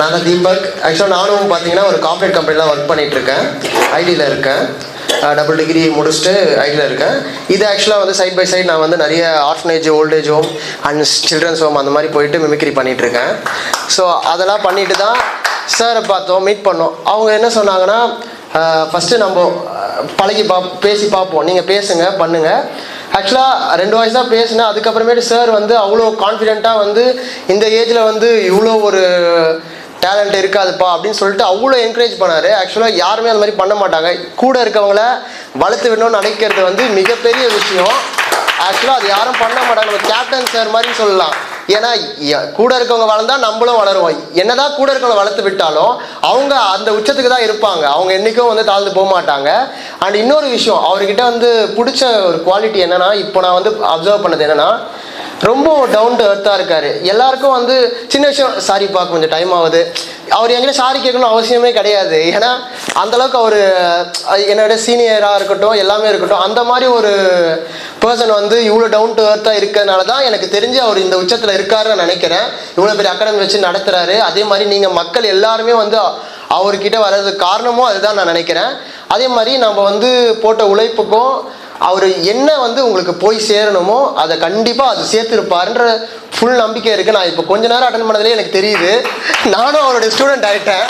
நான் தான் தீபக். ஆக்சுவலாக நானும் பார்த்தீங்கன்னா ஒரு கார்ப்பரேட் கம்பெனியில் ஒர்க் பண்ணிகிட்ருக்கேன். ஐடியில் இருக்கேன். டபுள் டிகிரி முடிச்சுட்டு ஐடியில் இருக்கேன். இது ஆக்சுவலாக வந்து சைட் பை சைட் நான் வந்து நிறைய orphanage, old age home and children's home அந்த மாதிரி போயிட்டு மிமிக்ரி பண்ணிகிட்ருக்கேன். ஸோ அதெல்லாம் பண்ணிட்டு தான் சாரை பார்த்தோம், மீட் பண்ணோம். அவங்க என்ன சொன்னாங்கன்னா, ஃபஸ்ட்டு நம்ம பழகி பேசி பார்ப்போம், நீங்கள் பேசுங்க பண்ணுங்கள். ஆக்சுவலாக 2 வாய்ஸ் தான் பேசினேன். அதுக்கப்புறமேட்டு சார் வந்து அவ்வளோ கான்ஃபிடென்ட்டாக வந்து இந்த ஏஜில் வந்து இவ்வளோ ஒரு டேலண்ட் இருக்காதுப்பா அப்படின்னு சொல்லிட்டு அவ்வளோ என்கரேஜ் பண்ணார். ஆக்சுவலாக யாருமே அந்த மாதிரி பண்ண மாட்டாங்க. கூட இருக்கவங்கள வளர்த்து விடணும்னு நினைக்கிறது வந்து மிகப்பெரிய விஷயம். ஆக்சுவலாக அது யாரும் பண்ண மாட்டாங்க. நம்ம கேப்டன் சார் மாதிரி சொல்லலாம். ஏன்னா கூட இருக்கவங்க வளர்ந்தால் நம்மளும் வளருவோம். என்னதான் கூட இருக்கவங்க வளர்த்து விட்டாலும் அவங்க அந்த உச்சத்துக்கு தான் இருப்பாங்க. அவங்க என்றைக்கும் வந்து தாழ்ந்து போக மாட்டாங்க. அண்ட் இன்னொரு விஷயம், அவர்கிட்ட வந்து பிடிச்ச ஒரு குவாலிட்டி என்னென்னா, இப்போ நான் வந்து அப்சர்வ் பண்ணது என்னென்னா, ரொம்ப டவுன் டு எர்த்தாக இருக்கார். எல்லாருக்கும் வந்து சின்ன விஷயம், சாரிப்பா கொஞ்சம் டைம் ஆகுது, அவர் என்கிட்ட சாரி கேட்கணும்னு அவசியமே கிடையாது. ஏன்னா அந்தளவுக்கு அவர் என்னோட சீனியராக இருக்கட்டும், எல்லாமே இருக்கட்டும், அந்த மாதிரி ஒரு பர்சன் வந்து இவ்வளோ டவுன் டு எர்த்தாக இருக்கிறதுனால தான் எனக்கு தெரிஞ்சு அவர் இந்த உச்சத்தில் இருக்காருன்னு நினைக்கிறேன். இவ்வளோ பெரிய அகாடமி வச்சு நடத்துகிறாரு. அதே மாதிரி நீங்கள் மக்கள் எல்லாருமே வந்து அவர்கிட்ட வர்றதுக்கு காரணமும் அதுதான் நான் நினைக்கிறேன். அதே மாதிரி நம்ம வந்து போட்ட உழைப்புக்கும் அவர் என்ன வந்து உங்களுக்கு போய் சேரணுமோ அதை கண்டிப்பாக அது சேர்த்துருப்பாருன்ற ஃபுல் நம்பிக்கை இருக்குது. நான் இப்போ கொஞ்ச நேரம் அட்டன் பண்ணதுலேயே எனக்கு தெரியுது. நானும் அவருடைய ஸ்டூடெண்ட் ஆகிட்டேன்.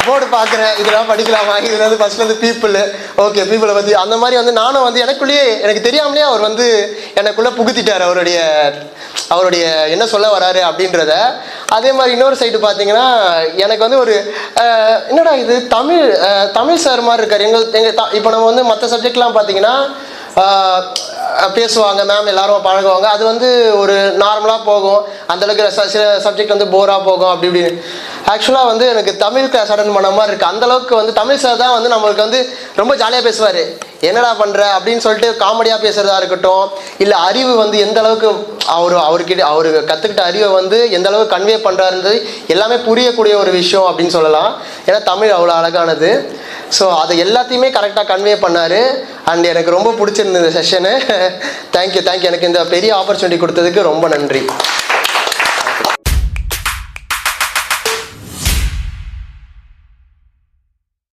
போர்டு பார்க்குறேன், இதெல்லாம் படிக்கலாமா, இதில் வந்து ஃபஸ்ட்டில் வந்து பீப்புள், ஓகே பீப்புளை பற்றி அந்த மாதிரி வந்து நானும் வந்து எனக்குள்ளேயே எனக்கு தெரியாமலே அவர் வந்து எனக்குள்ளே புகுத்திட்டார் அவருடைய என்ன சொல்ல வராரு அப்படின்றத. அதே மாதிரி இன்னொரு சைடு பார்த்தீங்கன்னா, எனக்கு வந்து ஒரு என்னடா இது தமிழ் சார் மாதிரி இருக்கார். எங்கள் இப்போ நம்ம வந்து மற்ற சப்ஜெக்ட்லாம் பார்த்தீங்கன்னா பேசுவாங்க, மேம் எல்லாரும் பழகுவாங்க, அது வந்து ஒரு நார்மலாக போகும். அந்தளவுக்கு சில சப்ஜெக்ட் வந்து போராக போகும் அப்படி இப்படின்னு. ஆக்சுவலாக வந்து எனக்கு தமிழ் கிளாஸ் அட்டன் பண்ண மாதிரி இருக்குது. அந்தளவுக்கு வந்து தமிழ் சார் தான் வந்து நம்மளுக்கு வந்து ரொம்ப ஜாலியாக பேசுவார். என்னடா பண்ணுற அப்படின்னு சொல்லிட்டு காமெடியாக பேசுகிறதா இருக்கட்டும், இல்லை அறிவு வந்து எந்த அளவுக்கு அவர் கற்றுக்கிட்ட அறிவை வந்து எந்த அளவுக்கு கன்வே பண்ணுறாருன்றது எல்லாமே புரியக்கூடிய ஒரு விஷயம் அப்படின்னு சொல்லலாம். ஏன்னா தமிழ் அவ்வளோ அழகானது. ஸோ அதை எல்லாத்தையுமே கரெக்டாக கன்வே பண்ணார். அண்ட் எனக்கு ரொம்ப பிடிச்சிருந்தது இந்த செஷனு. தேங்க்யூ. எனக்கு இந்த பெரிய ஆப்பர்ச்சுனிட்டி கொடுத்ததுக்கு ரொம்ப நன்றி.